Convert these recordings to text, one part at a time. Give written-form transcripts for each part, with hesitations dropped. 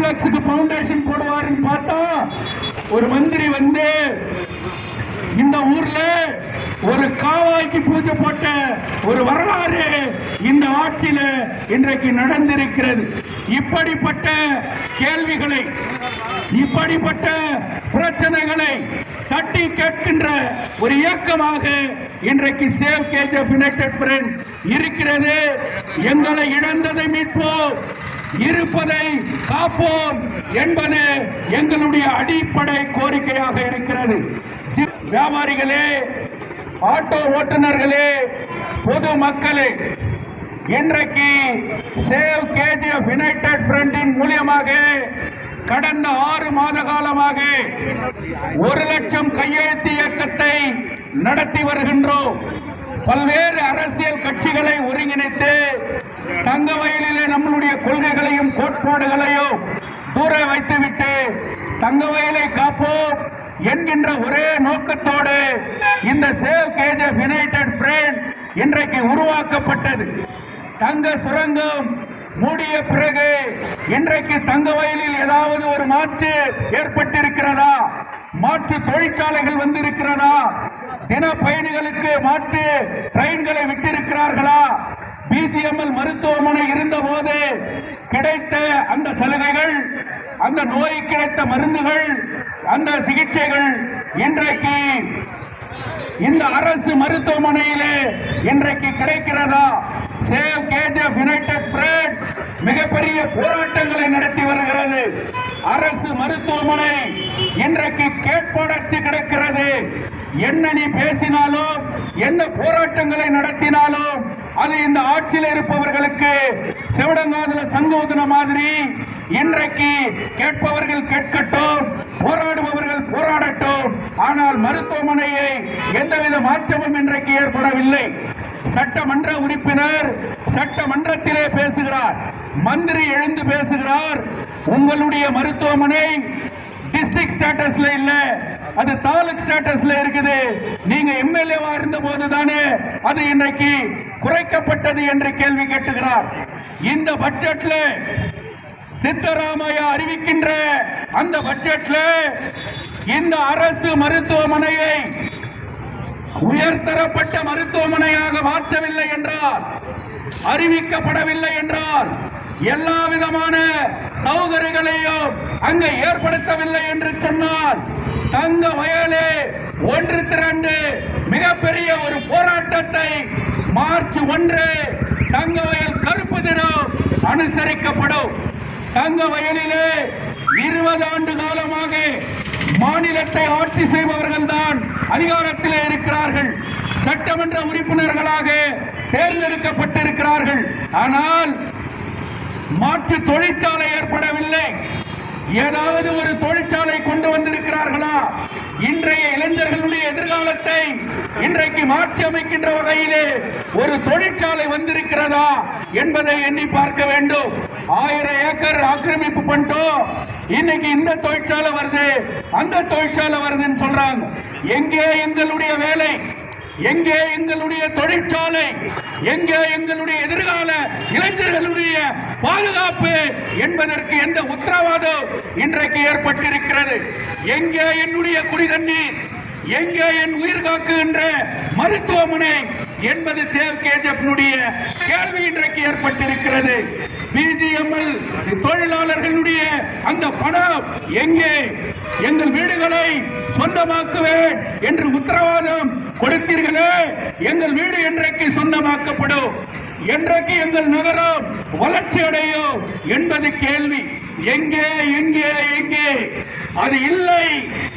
காம்ப்ளெக்ஸுக்கு foundation போடுவாருன்னு பார்த்தா ஒரு மந்திரி வந்து இந்த ஊர்ல ஒரு காவாய்க்கு பூஜை போட்ட ஒரு வரலாறு இந்த ஆட்சியில இன்றைக்கு நடந்திருக்கிறது. இப்படிப்பட்ட கேள்விகளை, இப்படிப்பட்ட பிரச்சனைகளை தட்டி கேட்கின்ற ஒரு இயக்கமாக இன்றைக்கு சேவ் கேஜிஎஃப் யுனைடெட் ஃப்ரண்ட் இருக்கிறது. எங்களை இழந்ததை மீட்போம், இருப்பதை காப்போம் என்பது எங்களுடைய அடிப்படை கோரிக்கையாக இருக்கிறது. வியாபாரிகளே, ஆட்டோ ஓட்டுநர்களே, பொது மக்களே, இன்றைக்கு சேவ் கேஜிஎஃப் யுனைடெட் ஃப்ரண்டின் மூலியமாக கடந்த 6 மாத காலமாக 1 லட்சம் கையெழுத்து இயக்கத்தை நடத்தி வருகின்றோம். பல்வேறு அரசியல் கட்சிகளை ஒருங்கிணைத்து தங்க வயலிலே நம்மளுடைய கொள்கைகளையும் கோட்பாடுகளையும் தூர வைத்துவிட்டு தங்க வயலை காப்போம் என்கின்ற ஒரே நோக்கத்தோடு இந்த சேவ் கேஜிஎஃப் யுனைடெட் ஃப்ரண்ட் இன்றைக்கு உருவாக்கப்பட்டது. தங்க சுரங்கம் மூடிய பிறகு இன்றைக்கு தங்க வயலில் ஏதாவது ஒரு மாற்று ஏற்பட்டிருக்கிறதா? மாற்று தொழிற்சாலைகள் வந்திருக்கிறதா? தின பயணிகளுக்கு மாற்று ட்ரெயின்களை விட்டிருக்கிறார்களா? பிஜிஎம்எல் மருத்துவமனை இருந்த போது கிடைத்த அந்த சலுகைகள், அந்த நோய் கிடைத்த மருந்துகள், அந்த சிகிச்சைகள் இன்றைக்கு இந்த அரசு மருத்துவமனையிலே இன்றைக்கு கிடைக்கிறதா? சேவ் கேஜிஎஃப் யுனைடெட் ஃப்ரண்ட் மிகப்பெரிய போராட்டங்களை நடத்தி வருகிறது. அரசு மருத்துவமனை இன்றைக்கு கேட்பாடற்று கிடக்கிறது. என்ன நீ பேசினாலும், என்ன போராட்டங்களை நடத்தினாலும் அது இந்த ஆட்சியில் இருப்பவர்களுக்கு செவிடங்காதுல சங்கோதன மாதிரி. இன்றைக்கு கேட்பவர்கள் கேட்கட்டும், போராடுபவர்கள் போராடட்டும். ஆனால் மருத்துவமனையை எந்தவித மாற்றமும் இன்றைக்கு ஏற்படவில்லை. சட்டமன்ற உறுப்பினர் சட்டமன்றத்திலே பேசுகிறார், மந்திரி எழுந்து பேசுகிறார், உங்களுடைய மருத்துவமனை டிஸ்ட்ரிக்ட் ஸ்டேட்டஸ்ல இல்ல, அது தாலுக் ஸ்டேட்டஸ்ல இருக்குது. நீங்க எம்எல்ஏவா இருந்த போதுதானே அது இன்றைக்கு குறைக்கப்பட்டது என்று கேள்வி கேட்டுகிறார். இந்த பட்ஜெட்ல சித்தராமையா அறிவிக்கின்ற அந்த பட்ஜெட்ல இந்த அரசு மருத்துவமனையை உயர்தரப்பட்ட மருத்துவமனையாக மாற்றவில்லை என்றால், அறிவிக்கப்படவில்லை என்றால், எல்லா விதமான சௌகரியங்களையும் அங்கு ஏற்படுத்தவில்லை என்று சொன்னால், தங்க வயலே 1 திரண்டு மிகப்பெரிய ஒரு போராட்டத்தை மார்ச் 1 தங்க வயல் கருப்பு தினம் அனுசரிக்கப்படும். தங்க வயலிலே 20 ஆண்டு காலமாக மாநிலத்தை ஆட்சி செய்பவர்கள் தான் அதிகாரத்தில் இருக்கிறார்கள். சட்டமன்ற உறுப்பினர்களாக தேர்ந்தெடுக்கப்பட்டிருக்கிறார்கள். ஆனால் மாற்று தொழிற்சாலை ஏற்படவில்லை. ஏதாவது ஒரு தொழிற்சாலை கொண்டு வந்திருக்கிறார்களா? இன்றைய இளைஞர்களுடைய எதிர்காலத்தை இன்றைக்கு மாற்றி அமைக்கின்ற வகையிலே ஒரு தொழிற்சாலை வந்திருக்கிறதா என்பதை எண்ணி பார்க்க வேண்டும். 1000 ஏக்கர் ஆக்கிரமிப்பு பண்ணிட்டோம், இன்னைக்கு இந்த தொழிற்சாலை வருது, அந்த தொழிற்சாலை வருதுன்னு சொல்றாங்க. எங்கே எங்களுடைய வேலை? எங்கே எங்களுடைய தொழிற்சாலை? எங்கே எங்களுடைய எதிர்கால இளைஞர்களுடைய பாதுகாப்பு என்பதற்கு எந்த உத்தரவாதம் இன்றைக்கு ஏற்பட்டிருக்கிறது? எங்கே என்னுடைய குடிதண்ணீர்? எங்கே என் உயிர் காக்குகின்ற மருத்துவமனை என்பது சேவ் கேஜிஎஃப் கேள்வி இன்றைக்கு ஏற்பட்டிருக்கிறது. பிஜிஎம்எல் தொழிலாளர்களுடைய அந்த பணம் எங்கே? எங்கள் வீடுகளை சொந்தமாக்குவேன் என்று உத்தரவாதம் கொடுத்தீர்களே, எங்கள் வீடு என்றைக்கு சொந்தமாக்கப்படும்? என்றைக்கு எங்கள் நகரம் வளர்ச்சி அடையும் என்பது கேள்வி. எங்கே எங்கே எங்கே? அது இல்லை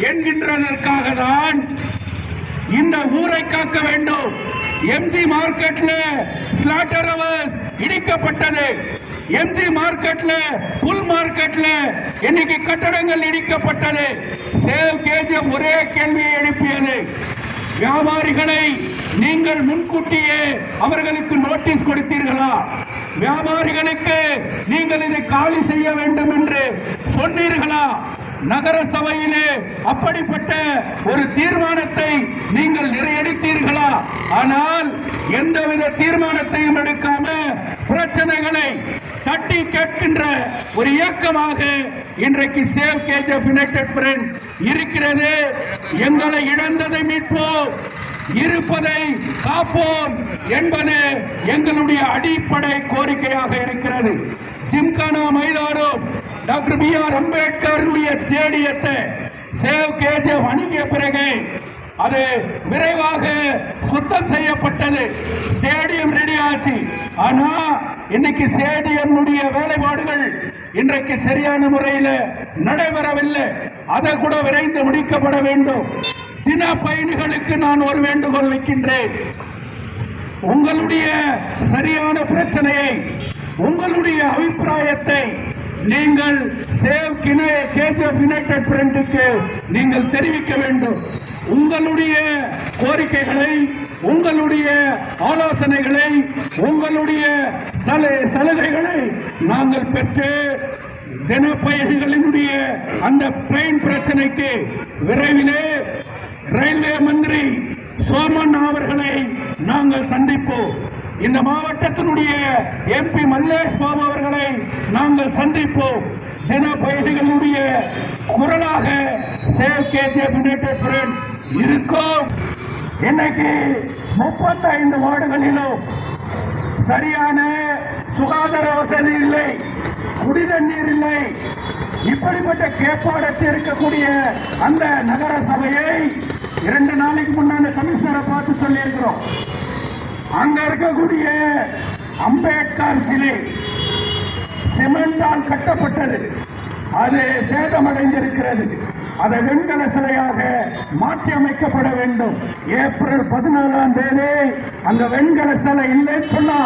என்கின்றதற்காக தான் இந்த ஊரை காக்க வேண்டும். எம்ஜி மார்க்கெட்ல ஸ்லாட்டர் ஹவுஸ் இடிக்கப்பட்டது. எம்ஜி மார்க்கெட்ல, புல் மார்க்கெட்ல இன்னைக்கு கட்டடங்கள் இடிக்கப்பட்டது. சேவ் கேஜிஎஃப் ஒரே கேள்வியை எழுப்பியது, வியாபாரிகளை நீங்கள் முன்கூட்டியே அவர்களுக்கு நோட்டீஸ் கொடுத்தீர்களா? வியாபாரிகளுக்கு நீங்கள் இதை காலி செய்ய வேண்டும் என்று சொன்னீர்களா? நகர சபையிலே அப்படிப்பட்ட ஒரு தீர்மானத்தை நீங்கள் நிறைவேற்றீர்களா? ஆனால் எந்தவித தீர்மானத்தையும் எடுக்காம பிரச்சனைகளை தட்டி கேட்கின்ற ஒரு இயக்கமாக இன்றைக்கு சேவ் கேஜிஎஃப் யுனைடெட் ஃப்ரண்ட் இருக்கிறது. எங்களை இழந்ததை மீட்போம், இருப்பதை காப்போம் என்பது எங்களுடைய அடிப்படை கோரிக்கையாக இருக்கிறது. ஜிம்கானா மைதானம் டாக்டர் B.R. அம்பேத்கருடைய ஸ்டேடியத்தை சேவ் கேஜிஎஃப் அணுகிய பிறகு அது விரைவாக சுத்தம் செய்யப்பட்டது. ஸ்டேடியம் ரெடி ஆச்சு. ஆனா இன்னைக்கு ஸ்டேடியம் வேலைப்பாடுகள் இன்றைக்கு சரியான முறையில் நடைபெறவில்லை. அதை கூட விரைந்து முடிக்கப்பட வேண்டும். தின பயணிகளுக்கு நான் ஒரு வேண்டுகோள் வைக்கின்றேன். உங்களுடைய சரியான பிரச்சனையை, உங்களுடைய அபிப்பிராயத்தை நீங்கள் சேவ் கேஜிஎஃப் யுனைடெட் ஃப்ரண்ட்டுக்கு நீங்கள் தெரிவிக்க வேண்டும். உங்களுடைய கோரிக்கைகளை, உங்களுடைய ஆலோசனைகளை, உங்களுடைய சலுகைகளை நாங்கள் பெற்று தினப்பயணிகளினுடைய அந்த ட்ரெயின் பிரச்சனைக்கு விரைவிலே ரயில்வே மந்திரி சோமன் அவர்களை நாங்கள் சந்திப்போம். இந்த மாவட்டத்தினுடைய MP மல்லேஷ் பாபு அவர்களை நாங்கள் சந்திப்போம். தின பயணிகளுடைய குரலாக சேவ் கேஜிஎஃப் யுனைடெட் ஃப்ரண்ட் இருக்கும். இன்னைக்கு 35 வார்டுகளிலும் சரியான சுகாதார வசதி இல்லை, குடிதண்ணீர் இல்லை. இப்படிப்பட்ட கேட்பாடத்தில் இருக்கக்கூடிய அந்த நகர சபையை 2 நாளைக்கு முன்னாடி கமிஷனரை பார்த்து சொல்லி இருக்கிறோம். அங்க இருக்கக்கூடிய அம்பேத்கர் சிலை சிமெண்டால் கட்டப்பட்டது, அது சேதமடைந்திருக்கிறது. அதை வெண்கல சிலையாக மாற்றி அமைக்கப்பட வேண்டும். ஏப்ரல் 14ஆம் தேதி அந்த வெண்கல சிலை இல்லைன்னு சொன்னா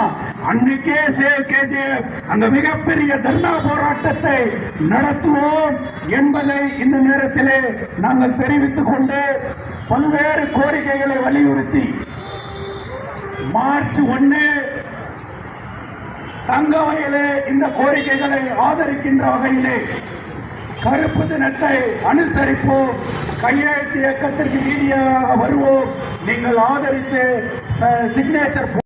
அன்னைக்கே சேவ் கேஜிஎஃப் அந்த மிகப்பெரிய தர்ணா போராட்டத்தை நடத்துவோம் என்பதை இந்த நேரத்திலே நாங்கள் தெரிவித்துக் கொண்டு பல்வேறு கோரிக்கைகளை வலியுறுத்தி மார்ச் 1 தங்கவயலே இந்த கோரிக்கைகளை ஆதரிக்கின்ற வகையிலே கருப்பு தினத்தை அனுசரிப்போம். கையெழுத்து இயக்கத்திற்கு வீதியாக வருவோம். நீங்கள் ஆதரித்து சிக்னேச்சர்